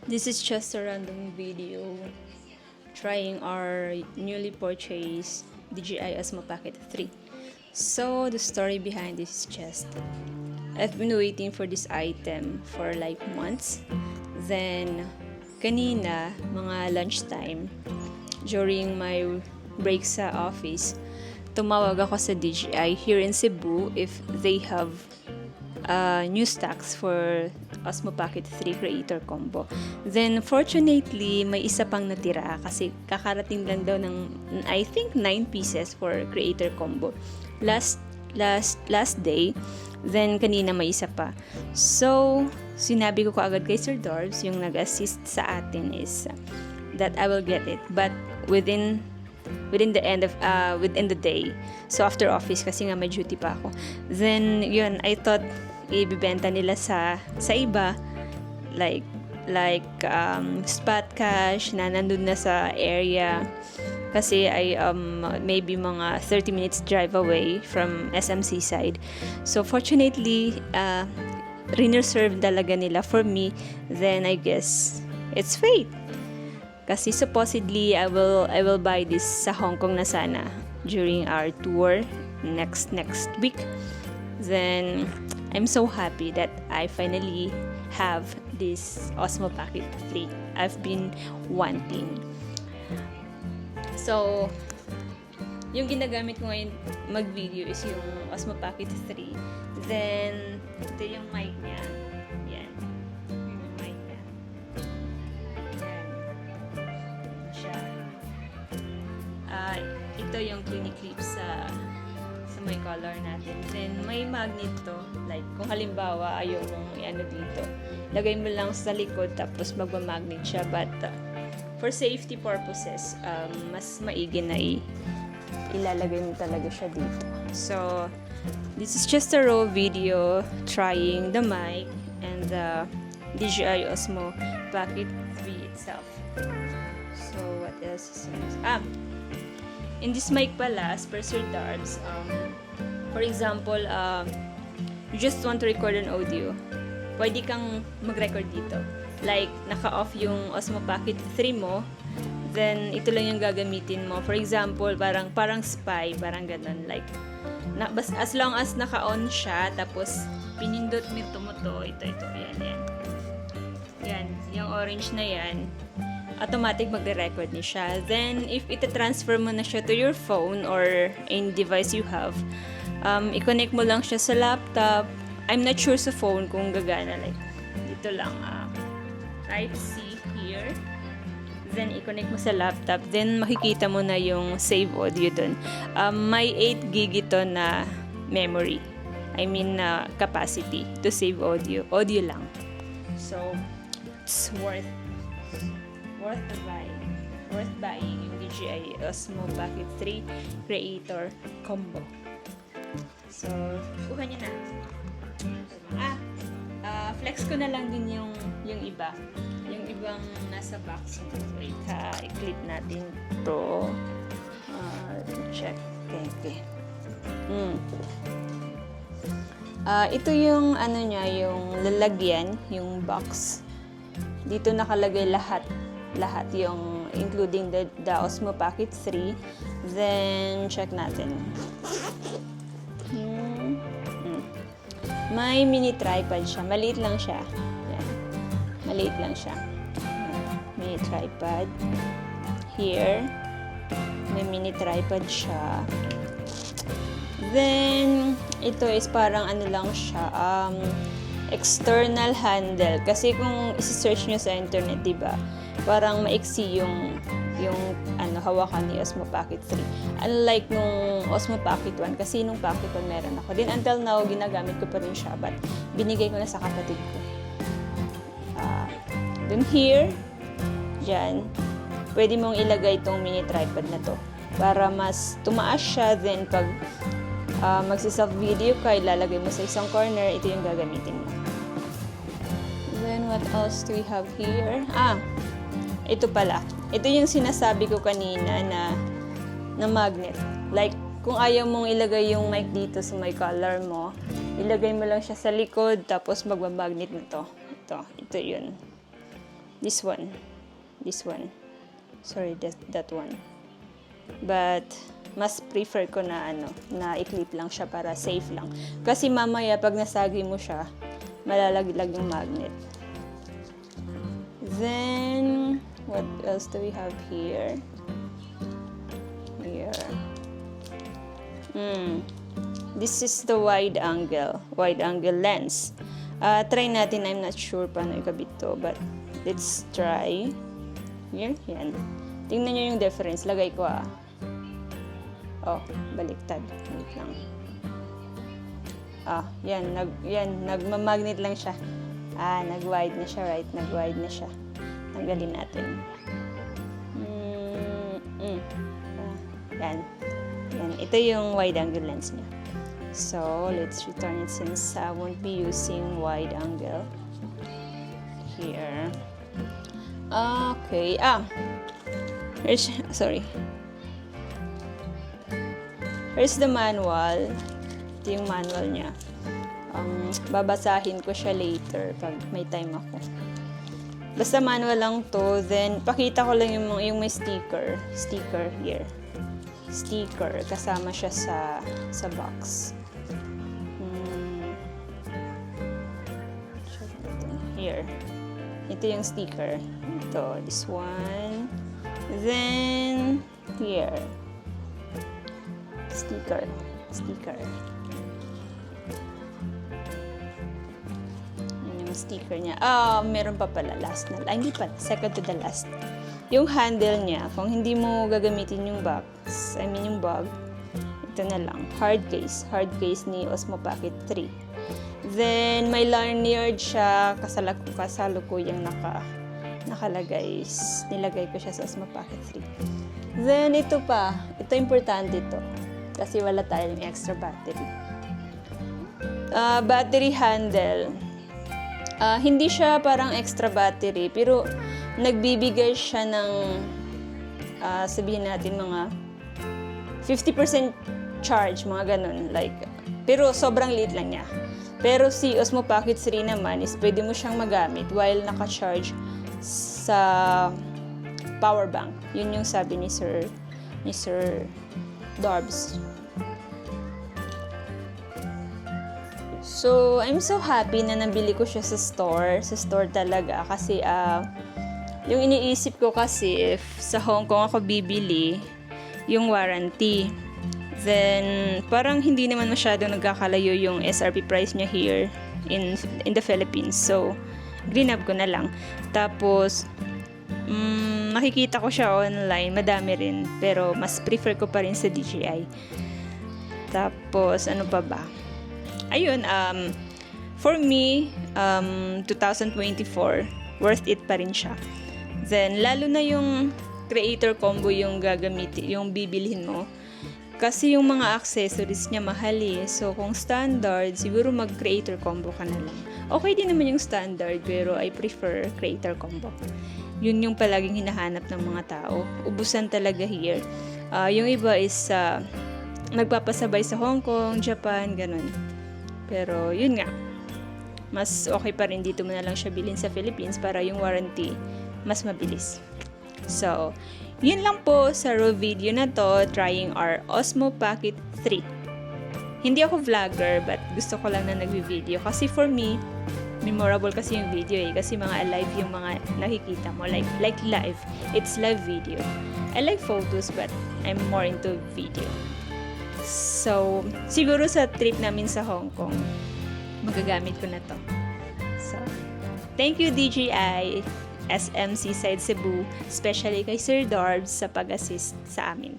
This is just a random video trying our newly purchased DJI Osmo Pocket 3. So the story behind this is just I've been waiting for this item for like months. Then kanina mga lunchtime during my break sa office, tumawag ako sa DJI here in Cebu if they have new stocks for Osmo Pocket 3 Creator Combo. Then, fortunately, may isa pang natira kasi kakarating lang daw ng, I think, 9 pieces for Creator Combo. Last day, then kanina may isa pa. So, sinabi ko kaagad kay Sir Dorbs, yung nag-assist sa atin is that I will get it. But within the day. So after office kasi nga may duty pa ako. Then yun, I thought ibibenta nila sa iba like spot cash na nandun na sa area kasi I maybe mga 30 minutes drive away from SMC side. So fortunately reserve talaga nila for me. Then I guess it's fate. Kasi supposedly I will buy this sa Hong Kong na sana during our tour next week. Then I'm so happy that I finally have this Osmo Pocket 3. I've been wanting. So, yung ginagamit ko ngayon mag-video is yung Osmo Pocket 3. Then, ito yung mic niya. Yan. Yung mic niya. Yan. Siya. Ito yung clinic clip sa may color natin. Then, may magnet to. Like, kung halimbawa, ayaw mong ano dito, lagay mo lang sa likod tapos magmamagnet siya. But, for safety purposes, mas maigi na ilalagay mo talaga siya dito. So, this is just a raw video trying the mic and the DJI Osmo Pocket 3 itself. So, what else is this? In this mic pala, as per Sir Darbs, for example, you just want to record an audio, pwede kang mag-record dito. Like, naka-off yung Osmo Pocket 3 mo, then ito lang yung gagamitin mo. For example, parang spy, parang ganun. Like, as long as naka-on siya, tapos pinindot mo ito, yan. Yan, yung orange na yan, automatic magre-record ni siya. Then, if ita-transfer mo na siya to your phone or any device you have, i-connect mo lang siya sa laptop. I'm not sure sa phone kung gagana. Like, dito lang, Type-C here. Then, i-connect mo sa laptop. Then, makikita mo na yung save audio dun. May 8 gig ito na memory. I mean, capacity to save audio. Audio lang. So, it's worth buying yung DJI Osmo Pocket 3 Creator Combo. So, kuha nyo na. Flex ko na lang din yung iba. Yung ibang nasa box. Wait, i-clip natin to. Check. Okay. Ito yung ano niya, yung lalagyan, yung box. Dito nakalagay lahat yung including the Osmo Pocket 3. Then check natin. May mini tripod siya. Maliit lang siya. Yan. Maliit lang siya. Mini tripod. Here. May mini tripod siya. Then ito is parang ano lang siya. External handle. Kasi kung isi-search nyo sa internet, diba, parang maiksi yung hawakan ni Osmo Pocket 3. Unlike nung Osmo Pocket 1, kasi nung Pocket 1 meron ako. Then until now, ginagamit ko pa rin siya, but binigay ko na sa kapatid ko. Then here, dyan, pwede mong ilagay itong mini tripod na to para mas tumaas siya. Then pag magsi-self video ka, ilalagay mo sa isang corner, ito yung gagamitin mo. Then what else do we have here? Ito pala. Ito yung sinasabi ko kanina na magnet. Like, kung ayaw mong ilagay yung mic dito sa may collar mo, ilagay mo lang siya sa likod, tapos magmamagnet na to. Ito yun. This one. Sorry, that one. But mas prefer ko na na i-clip lang siya para safe lang. Kasi mamaya pag nasagi mo siya, malalaglag yung magnet. Then what else do we have here? This is the wide angle lens. Try natin. I'm not sure paano ikabit to, but let's try. Yan. Tingnan nyo yung difference. Lagay ko Oh, baliktad. Wait lang. Yan. Nagmamagnet lang siya. Nag-wide na siya, right? Nag-wide na siya. Tanggalin natin. Yan. Ito yung wide angle lens niya. So, let's return it since I won't be using wide angle. Here. Okay. Here's the manual. Ito yung manual niya. Babasahin ko siya later pag may time ako. Basta manual lang to. Then, pakita ko lang yung may sticker. Sticker here. Sticker. Kasama siya sa box. Here. Ito yung sticker. Ito. This one. Then, here. Sticker. Yung sticker niya. Meron pa pala. Last na. Hindi pa. Second to the last. Yung handle niya, kung hindi mo gagamitin yung box, yung bag, ito na lang. Hard case ni Osmo Pocket 3. Then, may lanyard siya, kasalukuyang nakalagay. Nilagay ko siya sa Osmo Pocket 3. Then, ito importante ito. Kasi wala tayong extra battery. Battery handle. Hindi siya parang extra battery, pero nagbibigay siya ng, sabihin natin mga 50% charge, mga ganun. Pero sobrang liit lang niya. Pero si Osmo Pocket 3 naman is pwede mo siyang magamit while naka-charge sa power bank. Yun yung sabi ni Sir Darbs. So, I'm so happy na nabili ko siya sa store talaga. Kasi, yung iniisip ko kasi, if sa Hong Kong ako bibili, yung warranty. Then, parang hindi naman masyadong nagkakalayo yung SRP price niya here in the Philippines. So, grab ko na lang. Tapos, nakikita ko siya online, madami rin. Pero, mas prefer ko pa rin sa DJI. Tapos, ano pa ba? Ayun, for me, 2024, worth it pa rin siya. Then, lalo na yung creator combo yung yung bibilhin mo. Kasi yung mga accessories niya mahal eh. So, kung standard, siguro mag-creator combo ka na lang. Okay din naman yung standard, pero I prefer creator combo. Yun yung palaging hinahanap ng mga tao. Ubusan talaga here. Yung iba is nagpapasabay sa Hong Kong, Japan, ganun. Pero, yun nga. Mas okay pa rin dito mo na lang siya bilhin sa Philippines para yung warranty mas mabilis. So, yun lang po sa raw video na to, trying our Osmo Pocket 3. Hindi ako vlogger, but gusto ko lang na nagvi-video. Kasi for me, memorable kasi yung video eh. Kasi mga alive yung mga nakikita mo. Like live. It's live video. I like photos, but I'm more into video. So, siguro sa trip namin sa Hong Kong, magagamit ko na to. So, thank you DJI SM Seaside Cebu, especially kay Sir Darbs sa pag-assist sa amin.